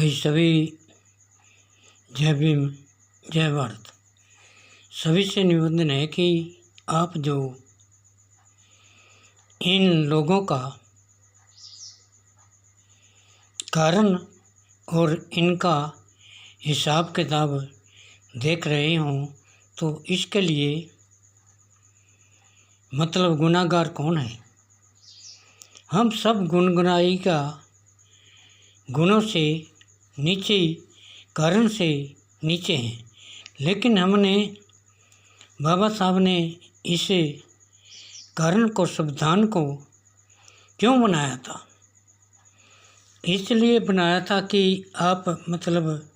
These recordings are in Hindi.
भाई सभी, जय भीम, जय भारत। सभी से निवेदन है कि आप जो इन लोगों का कारण और इनका हिसाब किताब देख रहे हों तो इसके लिए मतलब गुनाहगार कौन है। हम सब गुनगुनाई का गुणों से नीचे, कारण से नीचे हैं, लेकिन हमने बाबा साहब ने इस कारण को, संविधान को क्यों बनाया था? इसलिए बनाया था कि आप मतलब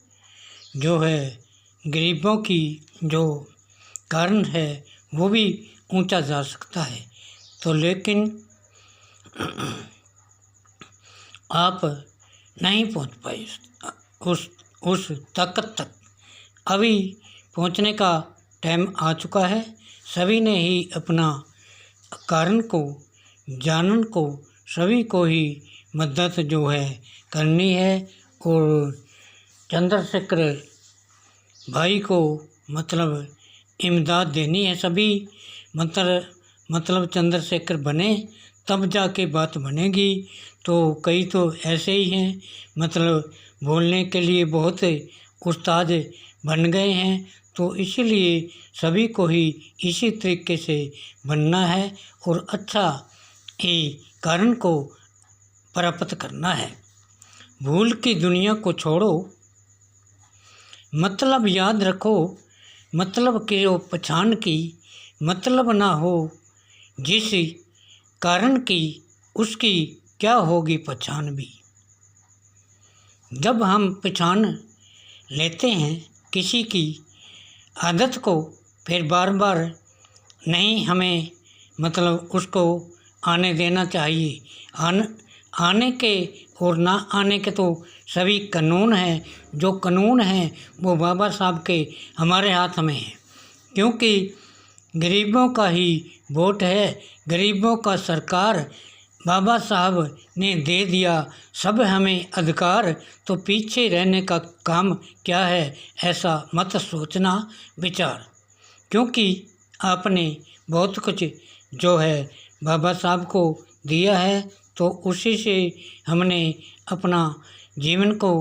जो है गरीबों की जो कारण है वो भी ऊंचा जा सकता है। तो लेकिन आप नहीं पहुंच पाए उस ताकत तक। अभी पहुंचने का टाइम आ चुका है। सभी ने ही अपना कारण को, जानन को, सभी को ही मदद जो है करनी है और चंद्रशेखर भाई को मतलब इमदाद देनी है। सभी मतलब चंद्रशेखर बने तब जाके बात बनेगी। तो कई तो ऐसे ही हैं, मतलब बोलने के लिए बहुत उस्ताद बन गए हैं। तो इसीलिए सभी को ही इसी तरीके से बनना है और अच्छा ही कारण को प्राप्त करना है। भूल की दुनिया को छोड़ो, मतलब याद रखो, मतलब की जो पहचान की मतलब ना हो जिस कारण की, उसकी क्या होगी पहचान भी। जब हम पहचान लेते हैं किसी की आदत को, फिर बार बार नहीं हमें मतलब उसको आने देना चाहिए। आने के और ना आने के तो सभी कानून हैं। जो कानून हैं वो बाबा साहब के हमारे हाथ में है, क्योंकि गरीबों का ही वोट है, गरीबों का सरकार बाबा साहब ने दे दिया सब हमें अधिकार। तो पीछे रहने का काम क्या है, ऐसा मत सोचना विचार, क्योंकि आपने बहुत कुछ जो है बाबा साहब को दिया है। तो उसी से हमने अपना जीवन को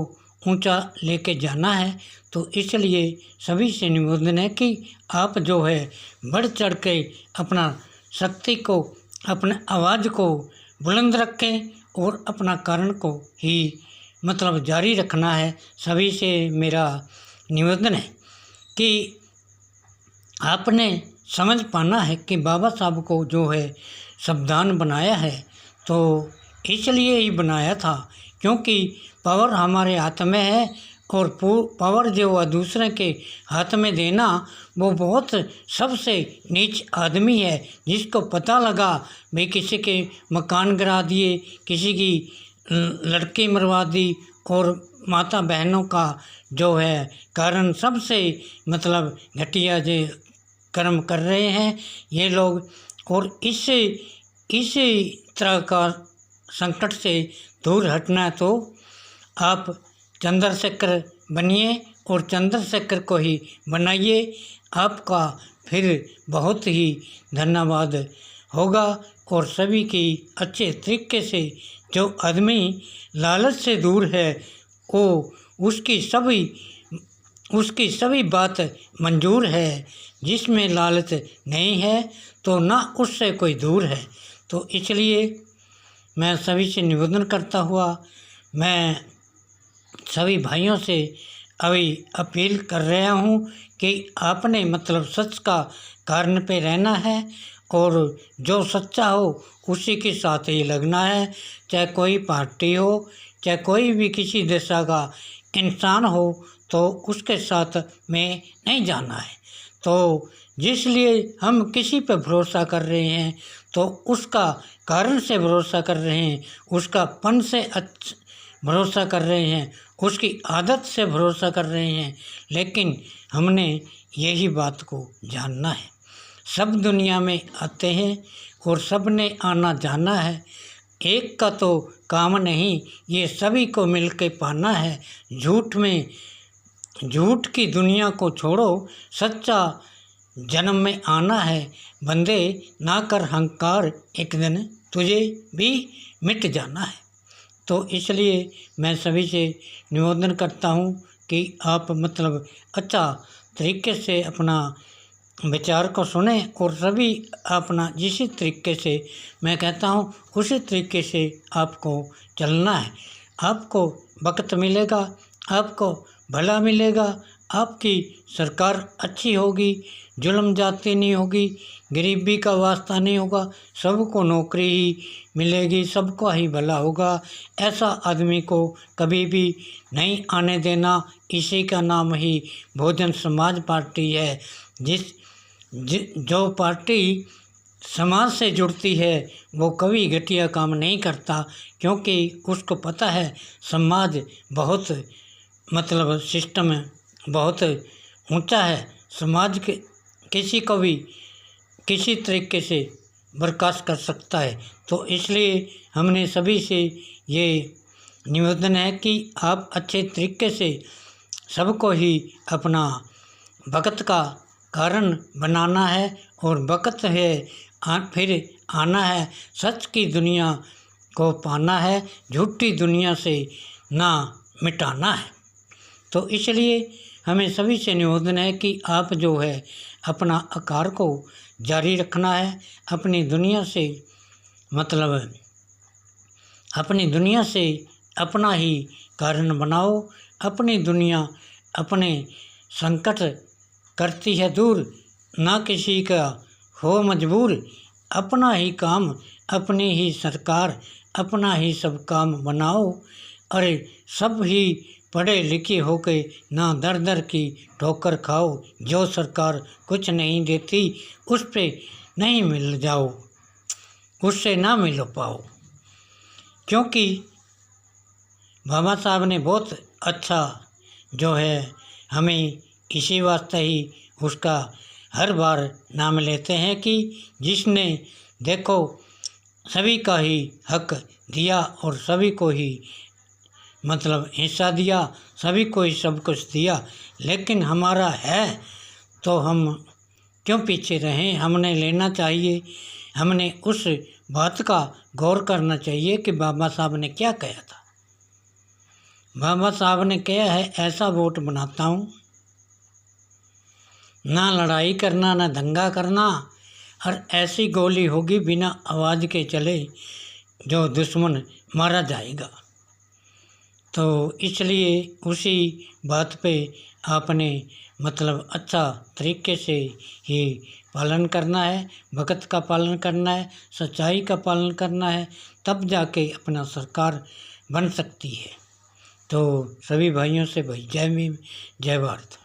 ऊंचा लेके जाना है। तो इसलिए सभी से निवेदन है कि आप जो है बढ़ चढ़ के अपना शक्ति को, अपने आवाज़ को बुलंद रखें और अपना कारण को ही मतलब जारी रखना है। सभी से मेरा निवेदन है कि आपने समझ पाना है कि बाबा साहब को जो है संविधान बनाया है तो इसलिए ही बनाया था, क्योंकि पावर हमारे हाथ में है और पावर जो है दूसरे के हाथ में देना वो बहुत सबसे नीच आदमी है। जिसको पता लगा भाई किसी के मकान गिरा दिए, किसी की लड़की मरवा दी और माता बहनों का जो है कारण सबसे मतलब घटिया जो कर्म कर रहे हैं ये लोग। और इसी तरह का संकट से दूर हटना है तो आप चंद्रशेखर बनिए और चंद्रशेखर को ही बनाइए। आपका फिर बहुत ही धन्यवाद होगा। और सभी की अच्छे तरीके से जो आदमी लालच से दूर है वो उसकी सभी बात मंजूर है। जिसमें लालच नहीं है तो ना उससे कोई दूर है। तो इसलिए मैं सभी से निवेदन करता हुआ मैं सभी भाइयों से अभी अपील कर रहा हूँ कि आपने मतलब सच का कारण पे रहना है और जो सच्चा हो उसी के साथ ही लगना है। चाहे कोई पार्टी हो, चाहे कोई भी किसी दिशा का इंसान हो, तो उसके साथ में नहीं जाना है। तो जिसलिए हम किसी पर भरोसा कर रहे हैं तो उसका कारण से भरोसा कर रहे हैं, उसका पन से भरोसा कर रहे हैं, उसकी आदत से भरोसा कर रहे हैं। लेकिन हमने यही बात को जानना है। सब दुनिया में आते हैं और सब ने आना जाना है। एक का तो काम नहीं, ये सभी को मिल के पाना है। झूठ की दुनिया को छोड़ो, सच्चा जन्म में आना है। बंदे ना कर हंकार, एक दिन तुझे भी मिट जाना है। तो इसलिए मैं सभी से निवेदन करता हूँ कि आप मतलब अच्छा तरीके से अपना विचार को सुने और सभी अपना जिस तरीके से मैं कहता हूँ उसी तरीके से आपको चलना है। आपको वक्त मिलेगा, आपको भला मिलेगा, आपकी सरकार अच्छी होगी, जुल्म जाती नहीं होगी, गरीबी का वास्ता नहीं होगा, सबको नौकरी ही मिलेगी, सबको ही भला होगा। ऐसा आदमी को कभी भी नहीं आने देना। इसी का नाम ही बहुजन समाज पार्टी है। जो पार्टी समाज से जुड़ती है वो कभी घटिया काम नहीं करता, क्योंकि उसको पता है समाज बहुत मतलब सिस्टम बहुत ऊंचा है। समाज के किसी को भी किसी तरीके से बर्खास्त कर सकता है। तो इसलिए हमने सभी से ये निवेदन है कि आप अच्छे तरीके से सबको ही अपना वक्त का कारण बनाना है और वक्त है फिर आना है। सच की दुनिया को पाना है, झूठी दुनिया से ना मिटाना है। तो इसलिए हमें सभी से निवेदन है कि आप जो है अपना आकार को जारी रखना है। अपनी दुनिया से मतलब अपनी दुनिया से अपना ही कारण बनाओ। अपनी दुनिया अपने संकट करती है दूर, ना किसी का हो मजबूर। अपना ही काम, अपनी ही सरकार, अपना ही सब काम बनाओ। अरे सब ही पढ़े लिखे होके ना दर दर की ठोकर खाओ। जो सरकार कुछ नहीं देती उस पे नहीं मिल जाओ, उससे ना मिल पाओ। क्योंकि बाबा साहब ने बहुत अच्छा जो है हमें इसी वास्ते ही उसका हर बार नाम लेते हैं कि जिसने देखो सभी का ही हक दिया और सभी को ही मतलब हिस्सा दिया, सभी को ही सब कुछ दिया। लेकिन हमारा है तो हम क्यों पीछे रहें? हमने लेना चाहिए। हमने उस बात का गौर करना चाहिए कि बाबा साहब ने क्या कहा था। बाबा साहब ने कहा है ऐसा वोट बनाता हूँ, ना लड़ाई करना ना दंगा करना, और ऐसी गोली होगी बिना आवाज़ के चले जो दुश्मन मारा जाएगा। तो इसलिए उसी बात पे आपने मतलब अच्छा तरीके से ही पालन करना है, वक्त का पालन करना है, सच्चाई का पालन करना है, तब जाके अपना सरकार बन सकती है। तो सभी भाइयों से भाई जय भीम, जय भारत।